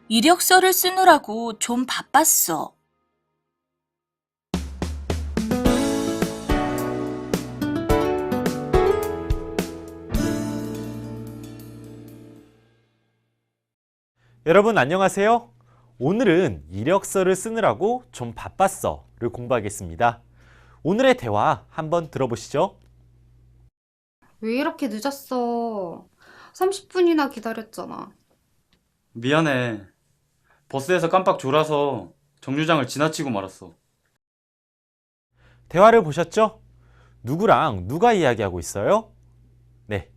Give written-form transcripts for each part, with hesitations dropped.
이력서를 쓰느라고 좀 바빴어. 여러분 안녕하세요. 오늘은 이력서를 쓰느라고 좀 바빴어를 공부하겠습니다. 오늘의 대화 한번 들어보시죠. 왜 이렇게 늦었어? 30분이나 기다렸잖아. 미안해. 버스에서 깜빡 졸아서 정류장을 지나치고 말았어. 대화를 보셨죠? 누구랑 누가 이야기하고 있어요? 네,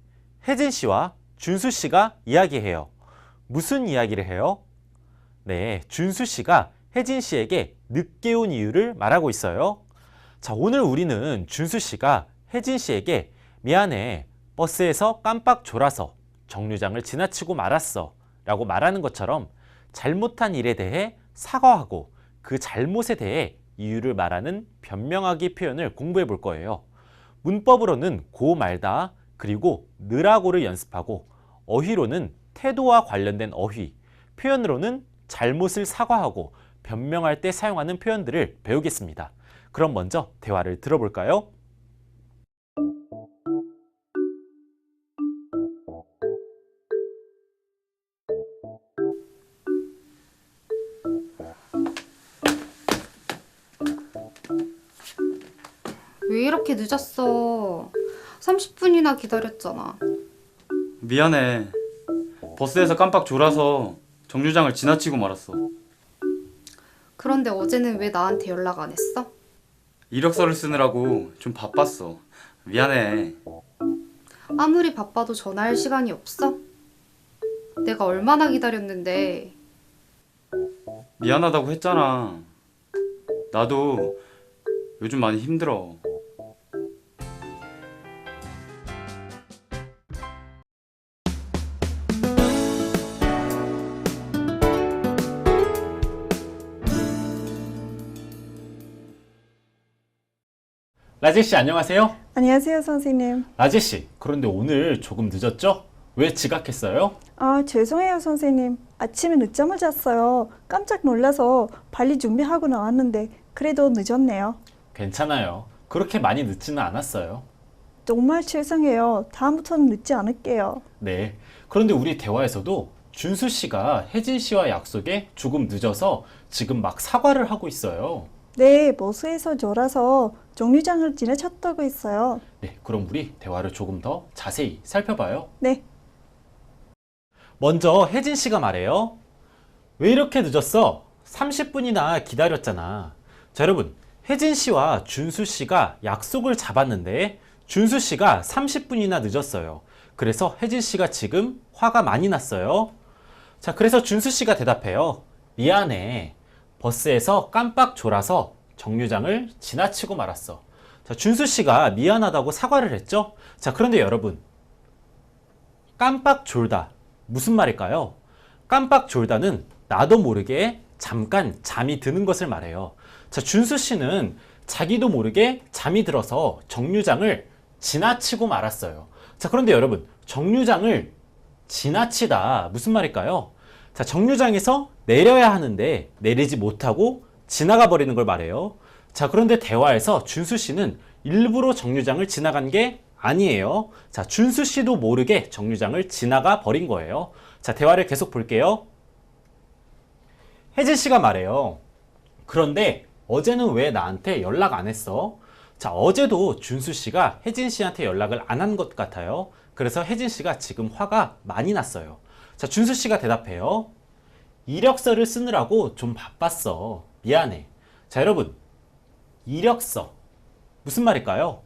혜진 씨와 준수 씨가 이야기해요. 무슨 이야기를 해요? 네, 준수 씨가 혜진 씨에게 늦게 온 이유를 말하고 있어요. 자, 오늘 우리는 준수 씨가 혜진 씨에게 미안해, 버스에서 깜빡 졸아서 정류장을 지나치고 말았어 라고 말하는 것처럼 잘못한 일에 대해 사과하고 그 잘못에 대해 이유를 말하는 변명하기 표현을 공부해 볼 거예요. 문법으로는 고 말다 그리고 느라고를 연습하고 어휘로는 태도와 관련된 어휘, 표현으로는 잘못을 사과하고 변명할 때 사용하는 표현들을 배우겠습니다. 그럼 먼저 대화를 들어볼까요? 왜 이렇게 늦었어? 30분이나 기다렸잖아. 미안해. 버스에서 깜빡 졸아서 정류장을 지나치고 말았어. 그런데 어제는 왜 나한테 연락 안 했어? 이력서를 쓰느라고 좀 바빴어. 미안해. 아무리 바빠도 전화할 시간이 없어? 내가 얼마나 기다렸는데. 미안하다고 했잖아. 나도 요즘 많이 힘들어. 라제 씨 안녕하세요. 안녕하세요, 선생님. 라제 씨, 그런데 오늘 조금 늦었죠? 왜 지각했어요? 죄송해요, 선생님. 아침에 늦잠을 잤어요. 깜짝 놀라서 빨리 준비하고 나왔는데 그래도 늦었네요. 괜찮아요. 그렇게 많이 늦지는 않았어요. 정말 죄송해요. 다음부터는 늦지 않을게요. 네. 그런데 우리 대화에서도 준수 씨가 혜진 씨와 약속에 조금 늦어서 지금 막 사과를 하고 있어요. 네, 버스에서 졸아서 정류장을 지나쳤다고 했어요. 네, 그럼 우리 대화를 조금 더 자세히 살펴봐요. 네, 먼저 혜진 씨가 말해요. 왜 이렇게 늦었어? 30분이나 기다렸잖아. 자, 여러분, 혜진 씨와 준수 씨가 약속을 잡았는데 준수 씨가 30분이나 늦었어요. 그래서 혜진 씨가 지금 화가 많이 났어요. 자, 그래서 준수 씨가 대답해요. 미안해. 버스에서 깜빡 졸아서 정류장을 지나치고 말았어. 자, 준수 씨가 미안하다고 사과를 했죠? 자, 그런데 여러분, 깜빡 졸다. 무슨 말일까요? 깜빡 졸다는 나도 모르게 잠깐 잠이 드는 것을 말해요. 자, 준수 씨는 자기도 모르게 잠이 들어서 정류장을 지나치고 말았어요. 자, 그런데 여러분, 정류장을 지나치다. 무슨 말일까요? 자, 정류장에서 내려야 하는데 내리지 못하고 지나가 버리는 걸 말해요. 자, 그런데 대화에서 준수 씨는 일부러 정류장을 지나간 게 아니에요. 자, 준수 씨도 모르게 정류장을 지나가 버린 거예요. 자, 대화를 계속 볼게요. 혜진 씨가 말해요. 그런데 어제는 왜 나한테 연락 안 했어? 자, 어제도 준수 씨가 혜진 씨한테 연락을 안 한 것 같아요. 그래서 혜진 씨가 지금 화가 많이 났어요. 자, 준수 씨가 대답해요. 이력서를 쓰느라고 좀 바빴어. 미안해. 자, 여러분, 이력서. 무슨 말일까요?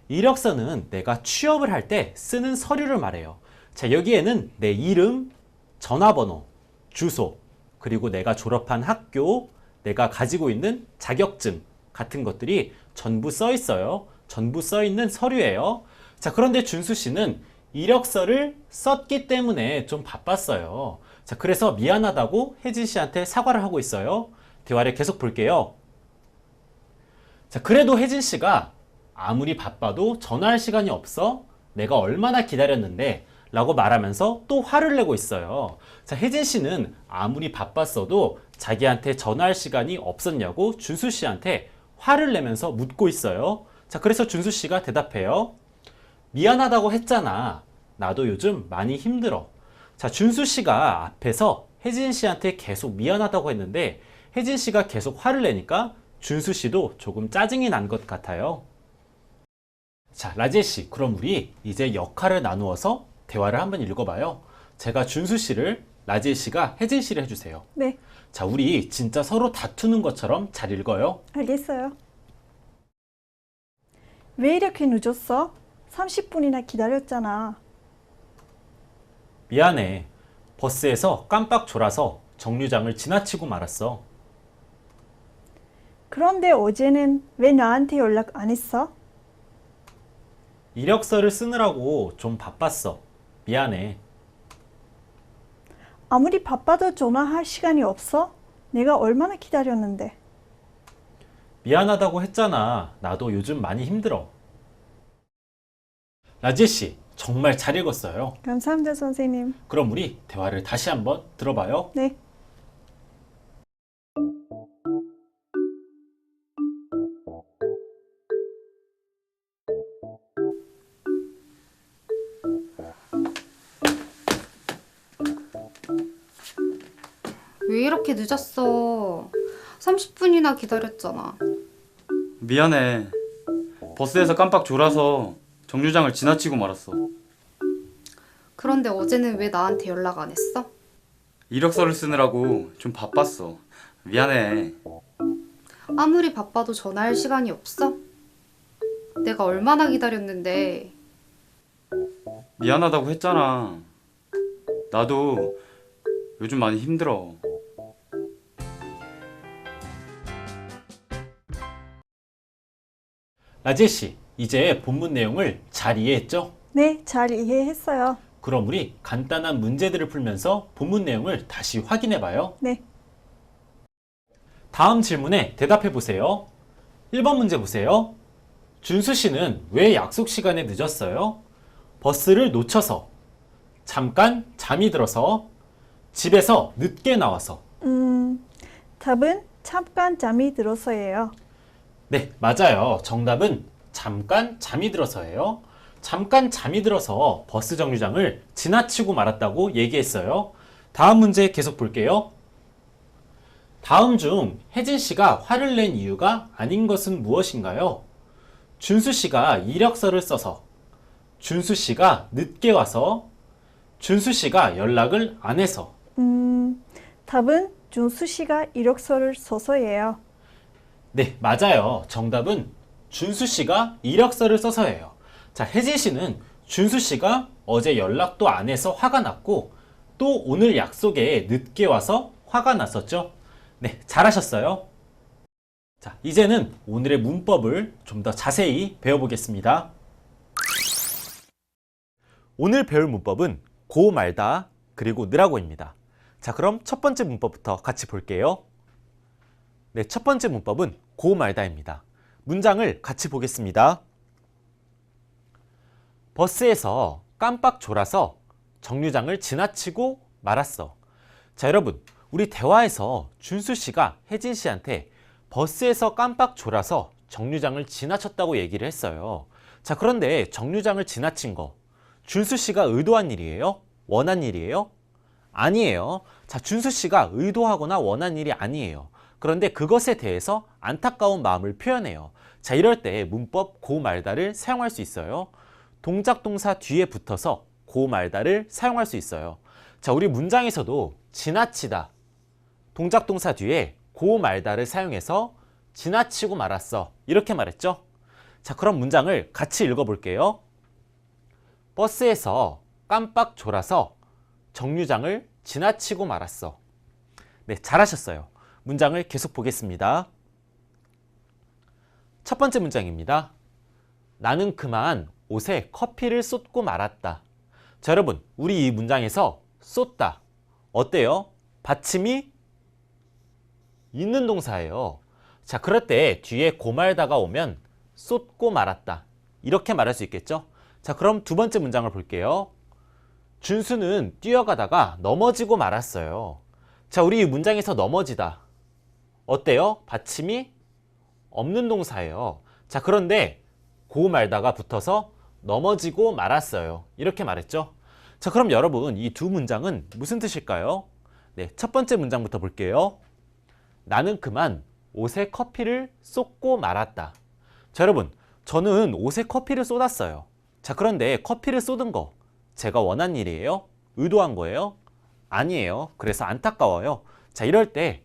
이력서는 내가 취업을 할 때 쓰는 서류를 말해요. 자, 여기에는 내 이름, 전화번호, 주소, 그리고 내가 졸업한 학교, 내가 가지고 있는 자격증 같은 것들이 전부 써 있어요. 전부 써 있는 서류예요. 자, 그런데 준수 씨는 이력서를 썼기 때문에 좀 바빴어요. 자, 그래서 미안하다고 혜진 씨한테 사과를 하고 있어요. 대화를 계속 볼게요. 자, 그래도 혜진 씨가 아무리 바빠도 전화할 시간이 없어? 내가 얼마나 기다렸는데 라고 말하면서 또 화를 내고 있어요. 자, 혜진 씨는 아무리 바빴어도 자기한테 전화할 시간이 없었냐고 준수 씨한테 화를 내면서 묻고 있어요. 자, 그래서 준수 씨가 대답해요. 미안하다고 했잖아. 나도 요즘 많이 힘들어. 자, 준수 씨가 앞에서 혜진 씨한테 계속 미안하다고 했는데 혜진 씨가 계속 화를 내니까 준수 씨도 조금 짜증이 난 것 같아요. 자, 라지엘 씨, 그럼 우리 이제 역할을 나누어서 대화를 한번 읽어봐요. 제가 준수 씨를, 라지엘 씨가 혜진 씨를 해주세요. 네, 자, 우리 진짜 서로 다투는 것처럼 잘 읽어요. 알겠어요. 왜 이렇게 늦었어? 30분이나 기다렸잖아. 미안해. 버스에서 깜빡 졸아서 정류장을 지나치고 말았어. 그런데 어제는 왜 나한테 연락 안 했어? 이력서를 쓰느라고 좀 바빴어. 미안해. 아무리 바빠도 전화할 시간이 없어? 내가 얼마나 기다렸는데. 미안하다고 했잖아. 나도 요즘 많이 힘들어. 라지엘 씨, 정말 잘 읽었어요. 감사합니다, 선생님. 그럼 우리 대화를 다시 한번 들어봐요. 네. 왜 이렇게 늦었어? 30분이나 기다렸잖아. 미안해. 버스에서 깜빡 졸아서 정류장을 지나치고 말았어. 그런데 어제는 왜 나한테 연락 안 했어? 이력서를 쓰느라고 좀 바빴어. 미안해. 아무리 바빠도 전화할 시간이 없어? 내가 얼마나 기다렸는데. 미안하다고 했잖아. 나도 요즘 많이 힘들어. 라지엘 씨, 이제 본문 내용을 잘 이해했죠? 네, 잘 이해했어요. 그럼 우리 간단한 문제들을 풀면서 본문 내용을 다시 확인해 봐요. 네. 다음 질문에 대답해 보세요. 1번 문제 보세요. 준수 씨는 왜 약속 시간에 늦었어요? 버스를 놓쳐서, 잠깐 잠이 들어서, 집에서 늦게 나와서. 답은 잠깐 잠이 들어서예요. 네, 맞아요. 정답은 잠깐 잠이 들어서예요. 잠깐 잠이 들어서 버스 정류장을 지나치고 말았다고 얘기했어요. 다음 문제 계속 볼게요. 다음 중 혜진 씨가 화를 낸 이유가 아닌 것은 무엇인가요? 준수 씨가 이력서를 써서, 준수 씨가 늦게 와서, 준수 씨가 연락을 안 해서. 답은 준수 씨가 이력서를 써서예요. 네, 맞아요. 정답은 준수 씨가 이력서를 써서예요. 자, 혜진 씨는 준수 씨가 어제 연락도 안 해서 화가 났고 또 오늘 약속에 늦게 와서 화가 났었죠. 네, 잘하셨어요. 자, 이제는 오늘의 문법을 좀 더 자세히 배워보겠습니다. 오늘 배울 문법은 고 말다 그리고 느라고입니다. 자, 그럼 첫 번째 문법부터 같이 볼게요. 네, 첫 번째 문법은 고 말다입니다. 문장을 같이 보겠습니다. 버스에서 깜빡 졸아서 정류장을 지나치고 말았어. 자, 여러분, 우리 대화에서 준수 씨가 혜진 씨한테 버스에서 깜빡 졸아서 정류장을 지나쳤다고 얘기를 했어요. 자, 그런데 정류장을 지나친 거 준수 씨가 의도한 일이에요? 원한 일이에요? 아니에요. 자, 준수 씨가 의도하거나 원한 일이 아니에요. 그런데 그것에 대해서 안타까운 마음을 표현해요. 자, 이럴 때 문법 고 말다를 사용할 수 있어요. 동작 동사 뒤에 붙어서 고 말다를 사용할 수 있어요. 자, 우리 문장에서도 지나치다 동작 동사 뒤에 고 말다를 사용해서 지나치고 말았어 이렇게 말했죠. 자, 그럼 문장을 같이 읽어볼게요. 버스에서 깜빡 졸아서 정류장을 지나치고 말았어. 네, 잘하셨어요. 문장을 계속 보겠습니다. 첫 번째 문장입니다. 나는 그만 옷에 커피를 쏟고 말았다. 자, 여러분, 우리 이 문장에서 쏟다 어때요? 받침이 있는 동사예요. 자, 그럴 때 뒤에 고말다가 오면 쏟고 말았다 이렇게 말할 수 있겠죠? 자, 그럼 두 번째 문장을 볼게요. 준수는 뛰어가다가 넘어지고 말았어요. 자, 우리 이 문장에서 넘어지다. 어때요? 받침이 없는 동사예요. 자, 그런데 고 말다가 붙어서 넘어지고 말았어요. 이렇게 말했죠. 자, 그럼 여러분 이 두 문장은 무슨 뜻일까요? 네, 첫 번째 문장부터 볼게요. 나는 그만 옷에 커피를 쏟고 말았다. 자, 여러분 저는 옷에 커피를 쏟았어요. 자, 그런데 커피를 쏟은 거 제가 원한 일이에요? 의도한 거예요? 아니에요. 그래서 안타까워요. 자, 이럴 때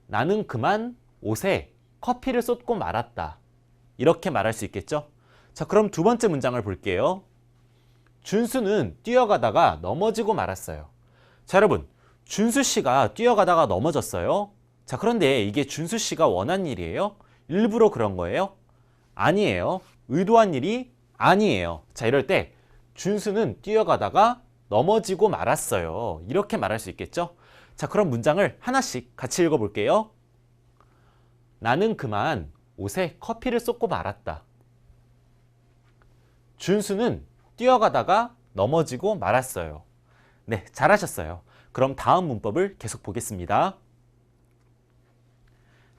나는 그만 옷에 커피를 쏟고 말았다. 이렇게 말할 수 있겠죠? 자, 그럼 두 번째 문장을 볼게요. 준수는 뛰어가다가 넘어지고 말았어요. 자, 여러분 준수 씨가 뛰어가다가 넘어졌어요. 자, 그런데 이게 준수 씨가 원한 일이에요? 일부러 그런 거예요? 아니에요. 의도한 일이 아니에요. 자, 이럴 때 준수는 뛰어가다가 넘어지고 말았어요. 이렇게 말할 수 있겠죠? 자, 그럼 문장을 하나씩 같이 읽어볼게요. 나는 그만 옷에 커피를 쏟고 말았다. 준수는 뛰어가다가 넘어지고 말았어요. 네, 잘하셨어요. 그럼 다음 문법을 계속 보겠습니다.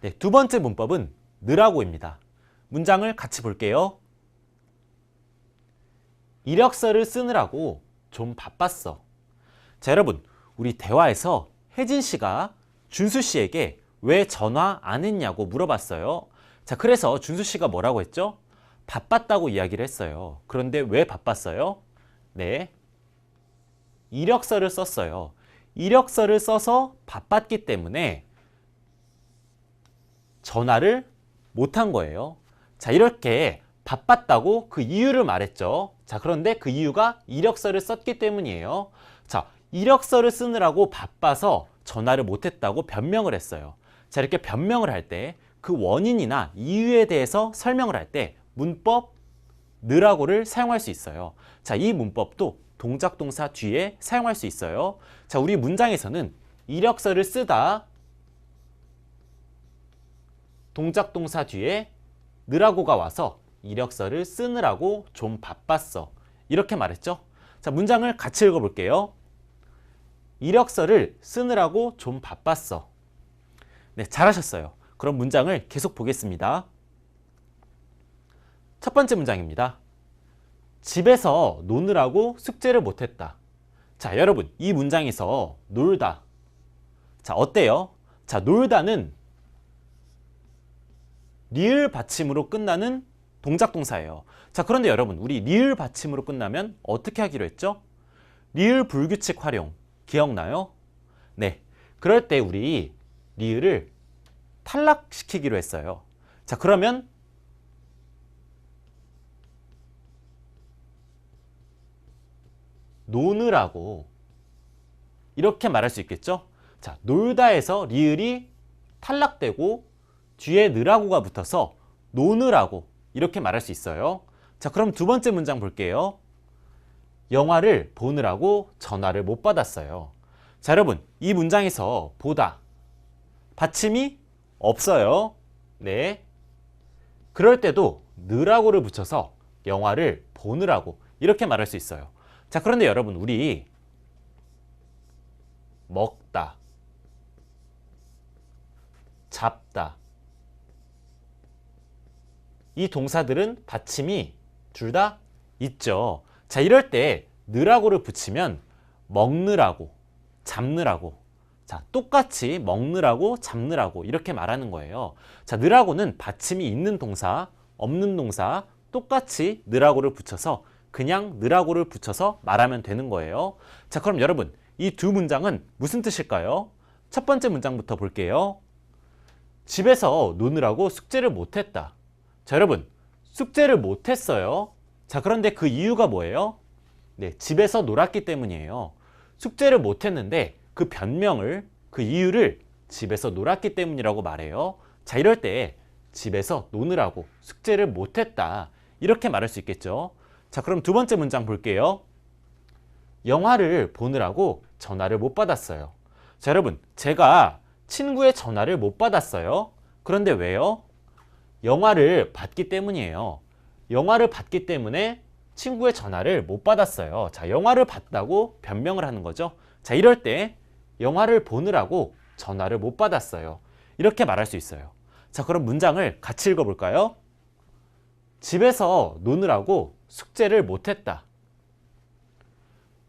네, 두 번째 문법은 느라고입니다. 문장을 같이 볼게요. 이력서를 쓰느라고 좀 바빴어. 자, 여러분 우리 대화에서 혜진 씨가 준수 씨에게 왜 전화 안 했냐고 물어봤어요. 자, 그래서 준수 씨가 뭐라고 했죠? 바빴다고 이야기를 했어요. 그런데 왜 바빴어요? 네, 이력서를 썼어요. 이력서를 써서 바빴기 때문에 전화를 못한 거예요. 자, 이렇게 바빴다고 그 이유를 말했죠. 자, 그런데 그 이유가 이력서를 썼기 때문이에요. 자, 이력서를 쓰느라고 바빠서 전화를 못했다고 변명을 했어요. 자, 이렇게 변명을 할 때 그 원인이나 이유에 대해서 설명을 할 때 문법 느라고를 사용할 수 있어요. 자, 이 문법도 동작 동사 뒤에 사용할 수 있어요. 자, 우리 문장에서는 이력서를 쓰다 동작 동사 뒤에 느라고가 와서 이력서를 쓰느라고 좀 바빴어. 이렇게 말했죠. 자, 문장을 같이 읽어볼게요. 이력서를 쓰느라고 좀 바빴어. 네, 잘하셨어요. 그럼 문장을 계속 보겠습니다. 첫 번째 문장입니다. 집에서 노느라고 숙제를 못했다. 자, 여러분 이 문장에서 놀다. 자, 어때요? 자, 놀다는 리을 받침으로 끝나는 동작 동사예요. 자, 그런데 여러분 우리 리을 받침으로 끝나면 어떻게 하기로 했죠? 리을 불규칙 활용 기억나요? 네, 그럴 때 우리 리을을 탈락시키기로 했어요. 자, 그러면 노느라고 이렇게 말할 수 있겠죠? 자, 놀다에서 리을이 탈락되고 뒤에 느라고가 붙어서 노느라고 이렇게 말할 수 있어요. 자, 그럼 두 번째 문장 볼게요. 영화를 보느라고 전화를 못 받았어요. 자, 여러분 이 문장에서 보다 받침이 없어요. 네, 그럴 때도 느라고를 붙여서 영화를 보느라고 이렇게 말할 수 있어요. 자, 그런데 여러분 우리 먹다, 잡다 이 동사들은 받침이 둘 다 있죠. 자, 이럴 때 느라고를 붙이면 먹느라고, 잡느라고, 자, 똑같이 먹느라고, 잡느라고 이렇게 말하는 거예요. 자, 느라고는 받침이 있는 동사, 없는 동사 똑같이 느라고를 붙여서 그냥 느라고를 붙여서 말하면 되는 거예요. 자, 그럼 여러분 이 두 문장은 무슨 뜻일까요? 첫 번째 문장부터 볼게요. 집에서 노느라고 숙제를 못했다. 자, 여러분 숙제를 못했어요. 자, 그런데 그 이유가 뭐예요? 네, 집에서 놀았기 때문이에요. 숙제를 못했는데 그 변명을, 그 이유를 집에서 놀았기 때문이라고 말해요. 자, 이럴 때 집에서 노느라고 숙제를 못했다 이렇게 말할 수 있겠죠. 자, 그럼 두 번째 문장 볼게요. 영화를 보느라고 전화를 못 받았어요. 자, 여러분 제가 친구의 전화를 못 받았어요. 그런데 왜요? 영화를 봤기 때문이에요. 영화를 봤기 때문에 친구의 전화를 못 받았어요. 자, 영화를 봤다고 변명을 하는 거죠. 자, 이럴 때 영화를 보느라고 전화를 못 받았어요. 이렇게 말할 수 있어요. 자, 그럼 문장을 같이 읽어볼까요? 집에서 노느라고 숙제를 못했다.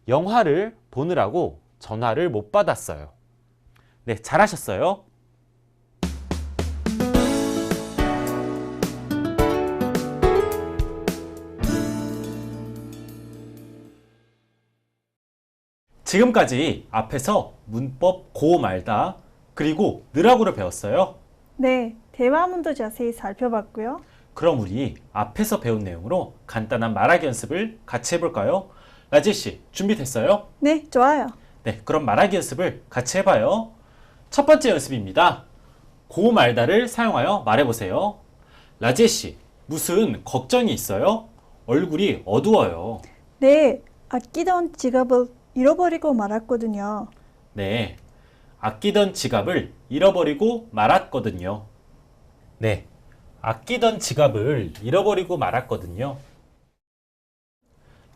영화를 보느라고 전화를 못 받았어요. 네, 잘하셨어요. 지금까지 앞에서 문법 고 말다 그리고 느라고를 배웠어요. 네, 대화문도 자세히 살펴봤고요. 그럼 우리 앞에서 배운 내용으로 간단한 말하기 연습을 같이 해볼까요? 라지 씨, 준비됐어요? 네, 좋아요. 네, 그럼 말하기 연습을 같이 해봐요. 첫 번째 연습입니다. 고 말다를 사용하여 말해보세요. 라지 씨, 무슨 걱정이 있어요? 얼굴이 어두워요. 네, 아끼던 지갑을 잃어버리고 말았거든요. 네, 아끼던 지갑을 잃어버리고 말았거든요. 네, 아끼던 지갑을 잃어버리고 말았거든요.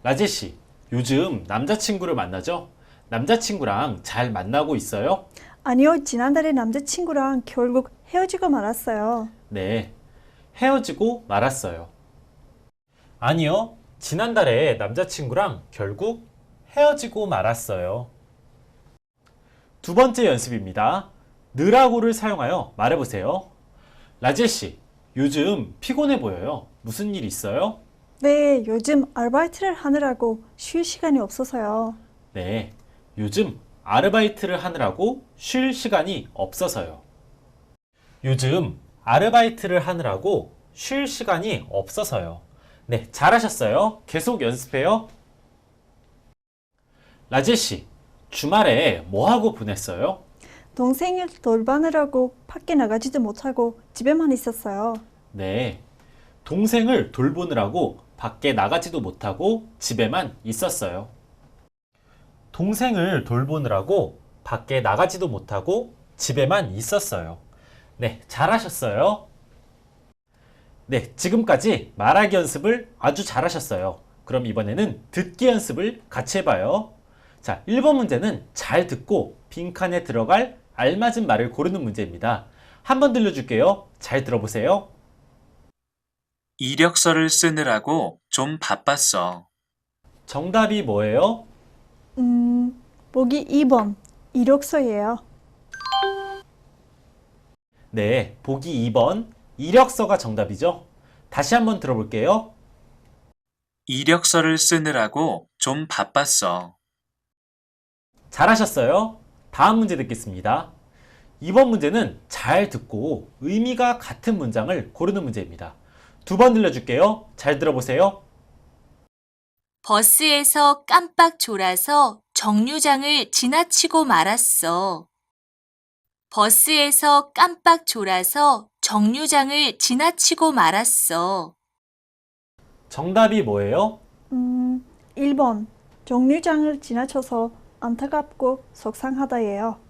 라제 씨, 요즘 남자친구를 만나죠? 남자친구랑 잘 만나고 있어요? 아니요, 지난달에 남자친구랑 결국 헤어지고 말았어요. 네, 헤어지고 말았어요. 아니요, 지난달에 남자친구랑 결국 헤어지고 말았어요. 두 번째 연습입니다. 느라고를 사용하여 말해보세요. 라제 씨, 요즘 피곤해 보여요. 무슨 일 있어요? 네, 요즘 아르바이트를 하느라고 쉴 시간이 없어서요. 네, 요즘 아르바이트를 하느라고 쉴 시간이 없어서요. 요즘 아르바이트를 하느라고 쉴 시간이 없어서요. 네, 잘하셨어요. 계속 연습해요. 라제 씨, 주말에 뭐 하고 보냈어요? 동생을 돌보느라고 밖에 나가지도 못하고 집에만 있었어요. 네, 동생을 돌보느라고 밖에 나가지도 못하고 집에만 있었어요. 동생을 돌보느라고 밖에 나가지도 못하고 집에만 있었어요. 네, 잘하셨어요. 네, 지금까지 말하기 연습을 아주 잘하셨어요. 그럼 이번에는 듣기 연습을 같이 해봐요. 자, 1번 문제는 잘 듣고 빈칸에 들어갈 알맞은 말을 고르는 문제입니다. 한번 들려줄게요. 잘 들어보세요. 이력서를 쓰느라고 좀 바빴어. 정답이 뭐예요? 보기 2번, 이력서예요. 네, 보기 2번 이력서가 정답이죠. 다시 한번 들어볼게요. 이력서를 쓰느라고 좀 바빴어. 잘하셨어요. 다음 문제 듣겠습니다. 이번 문제는 잘 듣고 의미가 같은 문장을 고르는 문제입니다. 두 번 들려줄게요. 잘 들어보세요. 버스에서 깜빡 졸아서 정류장을 지나치고 말았어. 버스에서 깜빡 졸아서 정류장을 지나치고 말았어. 정답이 뭐예요? 1번, 정류장을 지나쳐서 안타깝고 속상하다예요.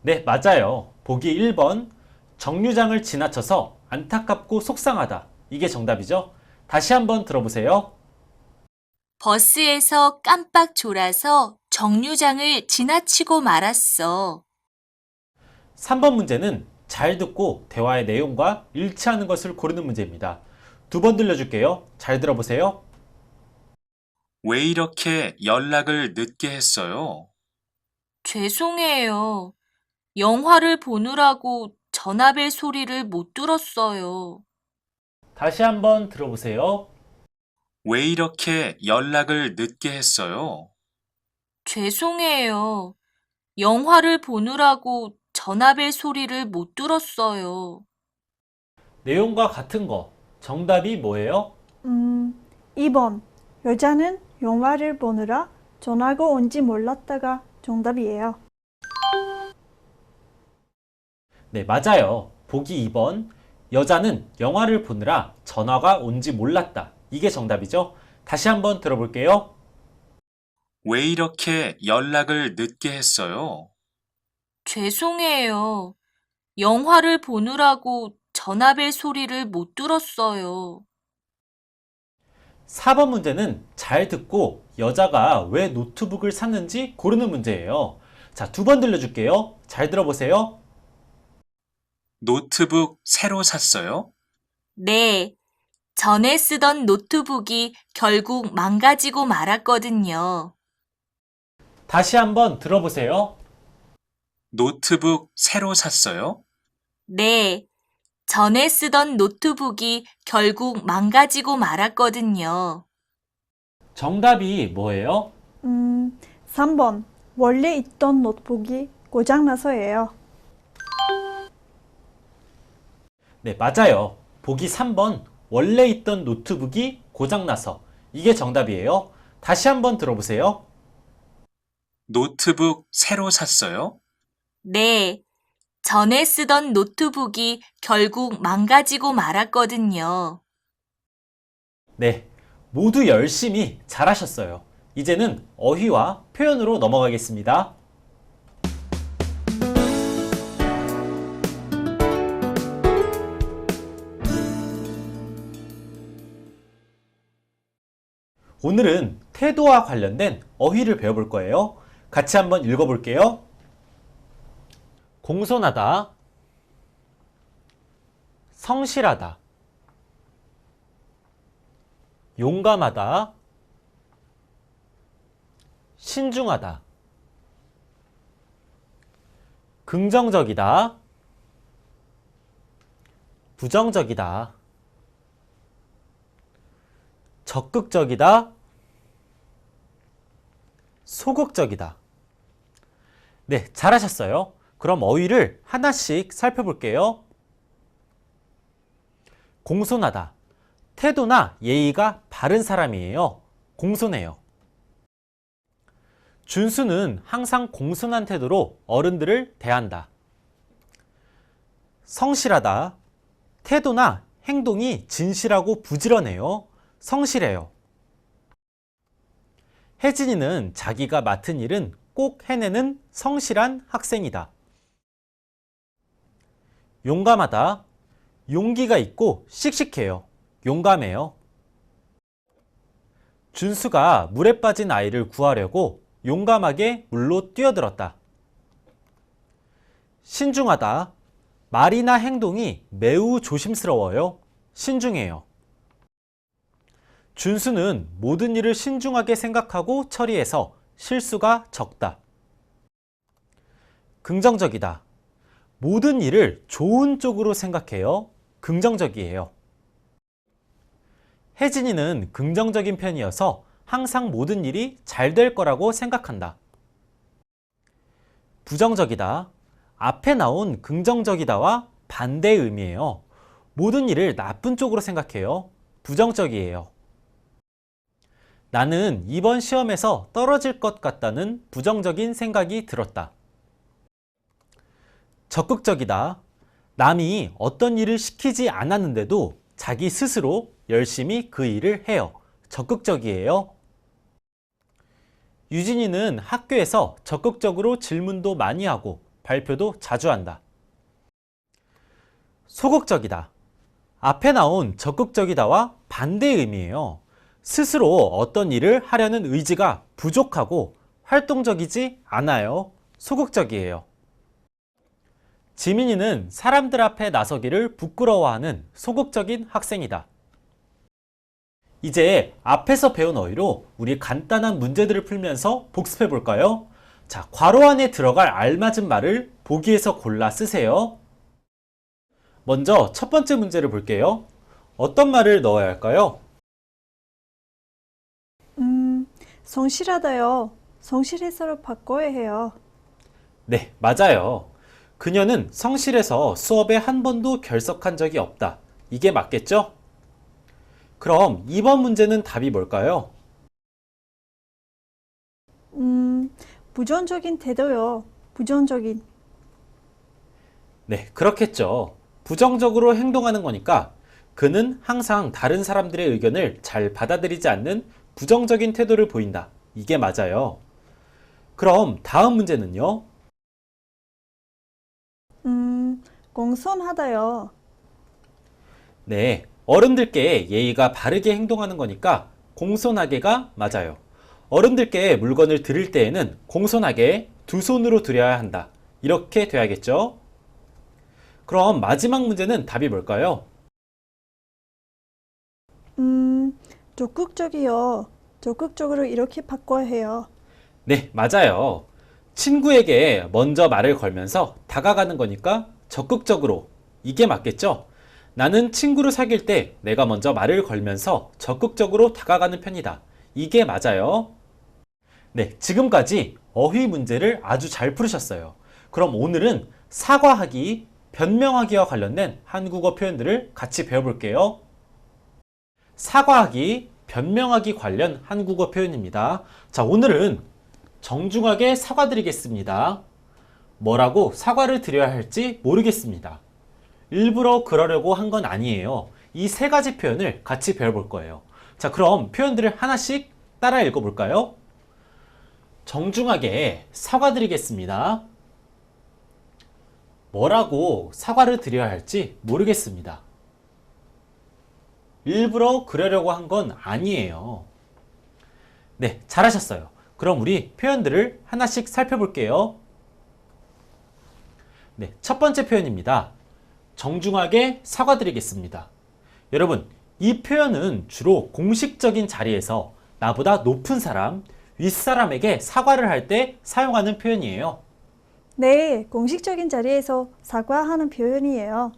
네, 맞아요. 보기 1번 정류장을 지나쳐서 안타깝고 속상하다. 이게 정답이죠. 다시 한번 들어보세요. 버스에서 깜빡 졸아서 정류장을 지나치고 말았어. 3번 문제는 잘 듣고 대화의 내용과 일치하는 것을 고르는 문제입니다. 두 번 들려줄게요. 잘 들어보세요. 왜 이렇게 연락을 늦게 했어요? 죄송해요. 영화를 보느라고 전화벨 소리를 못 들었어요. 다시 한번 들어보세요. 왜 이렇게 연락을 늦게 했어요? 죄송해요. 영화를 보느라고 전화벨 소리를 못 들었어요. 내용과 같은 거. 정답이 뭐예요? 2번, 여자는 영화를 보느라 전화가 온지 몰랐다가 정답이에요. 네, 맞아요. 보기 2번. 여자는 영화를 보느라 전화가 온지 몰랐다. 이게 정답이죠. 다시 한번 들어볼게요. 왜 이렇게 연락을 늦게 했어요? 죄송해요. 영화를 보느라고 전화벨 소리를 못 들었어요. 4번 문제는 잘 듣고 여자가 왜 노트북을 샀는지 고르는 문제예요. 자, 두 번 들려줄게요. 잘 들어보세요. 노트북 새로 샀어요? 네. 전에 쓰던 노트북이 결국 망가지고 말았거든요. 다시 한번 들어보세요. 노트북 새로 샀어요? 네. 전에 쓰던 노트북이 결국 망가지고 말았거든요. 정답이 뭐예요? 3번. 원래 있던 노트북이 고장나서예요. 네, 맞아요. 보기 3번. 원래 있던 노트북이 고장나서. 이게 정답이에요. 다시 한번 들어보세요. 노트북 새로 샀어요? 네. 전에 쓰던 노트북이 결국 망가지고 말았거든요. 네, 모두 열심히 잘하셨어요. 이제는 어휘와 표현으로 넘어가겠습니다. 오늘은 태도와 관련된 어휘를 배워볼 거예요. 같이 한번 읽어볼게요. 공손하다, 성실하다, 용감하다, 신중하다, 긍정적이다, 부정적이다, 적극적이다, 소극적이다. 네, 잘하셨어요. 그럼 어휘를 하나씩 살펴볼게요. 공손하다. 태도나 예의가 바른 사람이에요. 공손해요. 준수는 항상 공손한 태도로 어른들을 대한다. 성실하다. 태도나 행동이 진실하고 부지런해요. 성실해요. 혜진이는 자기가 맡은 일은 꼭 해내는 성실한 학생이다. 용감하다. 용기가 있고 씩씩해요. 용감해요. 준수가 물에 빠진 아이를 구하려고 용감하게 물로 뛰어들었다. 신중하다. 말이나 행동이 매우 조심스러워요. 신중해요. 준수는 모든 일을 신중하게 생각하고 처리해서 실수가 적다. 긍정적이다. 모든 일을 좋은 쪽으로 생각해요. 긍정적이에요. 혜진이는 긍정적인 편이어서 항상 모든 일이 잘 될 거라고 생각한다. 부정적이다. 앞에 나온 긍정적이다와 반대의 의미예요. 모든 일을 나쁜 쪽으로 생각해요. 부정적이에요. 나는 이번 시험에서 떨어질 것 같다는 부정적인 생각이 들었다. 적극적이다. 남이 어떤 일을 시키지 않았는데도 자기 스스로 열심히 그 일을 해요. 적극적이에요. 유진이는 학교에서 적극적으로 질문도 많이 하고 발표도 자주 한다. 소극적이다. 앞에 나온 적극적이다와 반대의 의미예요. 스스로 어떤 일을 하려는 의지가 부족하고 활동적이지 않아요. 소극적이에요. 지민이는 사람들 앞에 나서기를 부끄러워하는 소극적인 학생이다. 이제 앞에서 배운 어휘로 우리 간단한 문제들을 풀면서 복습해 볼까요? 자, 괄호 안에 들어갈 알맞은 말을 보기에서 골라 쓰세요. 먼저 첫 번째 문제를 볼게요. 어떤 말을 넣어야 할까요? 성실하다요. 성실해서를 바꿔야 해요. 네, 맞아요. 그녀는 성실해서 수업에 한 번도 결석한 적이 없다. 이게 맞겠죠? 그럼 2번 문제는 답이 뭘까요? 부정적인 태도요. 부정적인. 네, 그렇겠죠. 부정적으로 행동하는 거니까 그는 항상 다른 사람들의 의견을 잘 받아들이지 않는 부정적인 태도를 보인다. 이게 맞아요. 그럼 다음 문제는요? 공손하다요. 네, 어른들께 예의가 바르게 행동하는 거니까 공손하게가 맞아요. 어른들께 물건을 드릴 때에는 공손하게 두 손으로 드려야 한다. 이렇게 돼야겠죠? 그럼 마지막 문제는 답이 뭘까요? 적극적이요. 적극적으로 이렇게 바꿔야 해요. 네, 맞아요. 친구에게 먼저 말을 걸면서 다가가는 거니까 적극적으로. 이게 맞겠죠? 나는 친구를 사귈 때 내가 먼저 말을 걸면서 적극적으로 다가가는 편이다. 이게 맞아요. 네, 지금까지 어휘 문제를 아주 잘 풀으셨어요. 그럼 오늘은 사과하기, 변명하기와 관련된 한국어 표현들을 같이 배워볼게요. 사과하기, 변명하기 관련 한국어 표현입니다. 자, 오늘은 정중하게 사과드리겠습니다. 뭐라고 사과를 드려야 할지 모르겠습니다. 일부러 그러려고 한 건 아니에요. 이 세 가지 표현을 같이 배워볼 거예요. 자, 그럼 표현들을 하나씩 따라 읽어볼까요? 정중하게 사과드리겠습니다. 뭐라고 사과를 드려야 할지 모르겠습니다. 일부러 그러려고 한 건 아니에요. 네, 잘하셨어요. 그럼 우리 표현들을 하나씩 살펴볼게요. 네, 첫 번째 표현입니다. 정중하게 사과드리겠습니다. 여러분, 이 표현은 주로 공식적인 자리에서 나보다 높은 사람, 윗사람에게 사과를 할 때 사용하는 표현이에요. 네, 공식적인 자리에서 사과하는 표현이에요.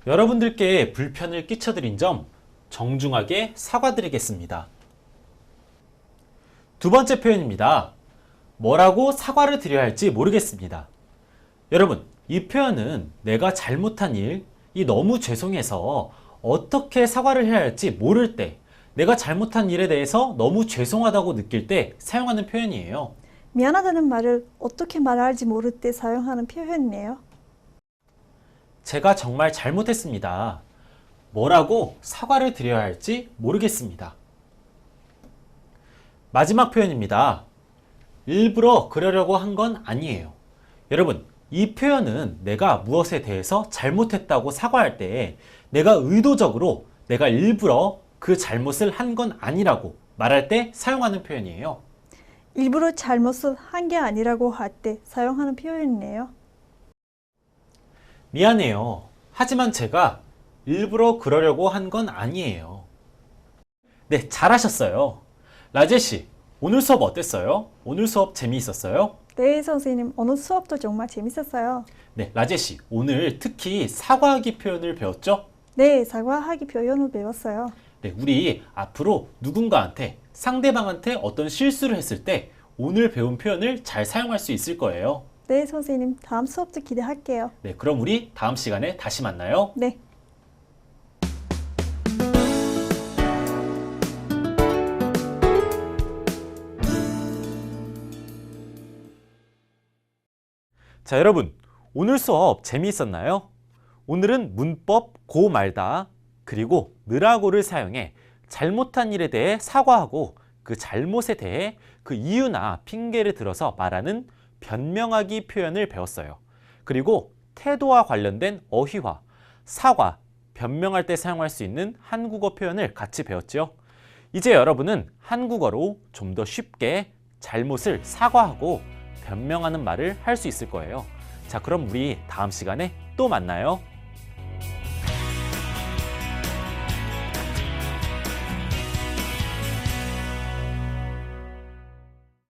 여러분들께 불편을 끼쳐드린 점 정중하게 사과드리겠습니다. 두 번째 표현입니다. 뭐라고 사과를 드려야 할지 모르겠습니다. 여러분, 이 표현은 내가 잘못한 일, 이 너무 죄송해서 어떻게 사과를 해야 할지 모를 때, 내가 잘못한 일에 대해서 너무 죄송하다고 느낄 때 사용하는 표현이에요. 미안하다는 말을 어떻게 말할지 모를 때 사용하는 표현이네요. 제가 정말 잘못했습니다. 뭐라고 사과를 드려야 할지 모르겠습니다. 마지막 표현입니다. 일부러 그러려고 한 건 아니에요. 여러분, 이 표현은 내가 무엇에 대해서 잘못했다고 사과할 때 내가 의도적으로, 내가 일부러 그 잘못을 한 건 아니라고 말할 때 사용하는 표현이에요. 일부러 잘못을 한 게 아니라고 할 때 사용하는 표현이네요. 미안해요. 하지만 제가 일부러 그러려고 한 건 아니에요. 네, 잘하셨어요. 라제씨, 오늘 수업 어땠어요? 오늘 수업 재미있었어요? 네, 선생님. 오늘 수업도 정말 재밌었어요. 네, 라제씨, 오늘 특히 사과하기 표현을 배웠죠? 네, 사과하기 표현을 배웠어요. 네, 우리 앞으로 누군가한테, 상대방한테 어떤 실수를 했을 때 오늘 배운 표현을 잘 사용할 수 있을 거예요. 네, 선생님. 다음 수업도 기대할게요. 네, 그럼 우리 다음 시간에 다시 만나요. 네. 자, 여러분, 오늘 수업 재미있었나요? 오늘은 문법 고 말다, 그리고 느라고를 사용해 잘못한 일에 대해 사과하고 그 잘못에 대해 그 이유나 핑계를 들어서 말하는 변명하기 표현을 배웠어요. 그리고 태도와 관련된 어휘와 사과, 변명할 때 사용할 수 있는 한국어 표현을 같이 배웠죠. 이제 여러분은 한국어로 좀 더 쉽게 잘못을 사과하고 변명하는 말을 할 수 있을 거예요. 자, 그럼 우리 다음 시간에 또 만나요.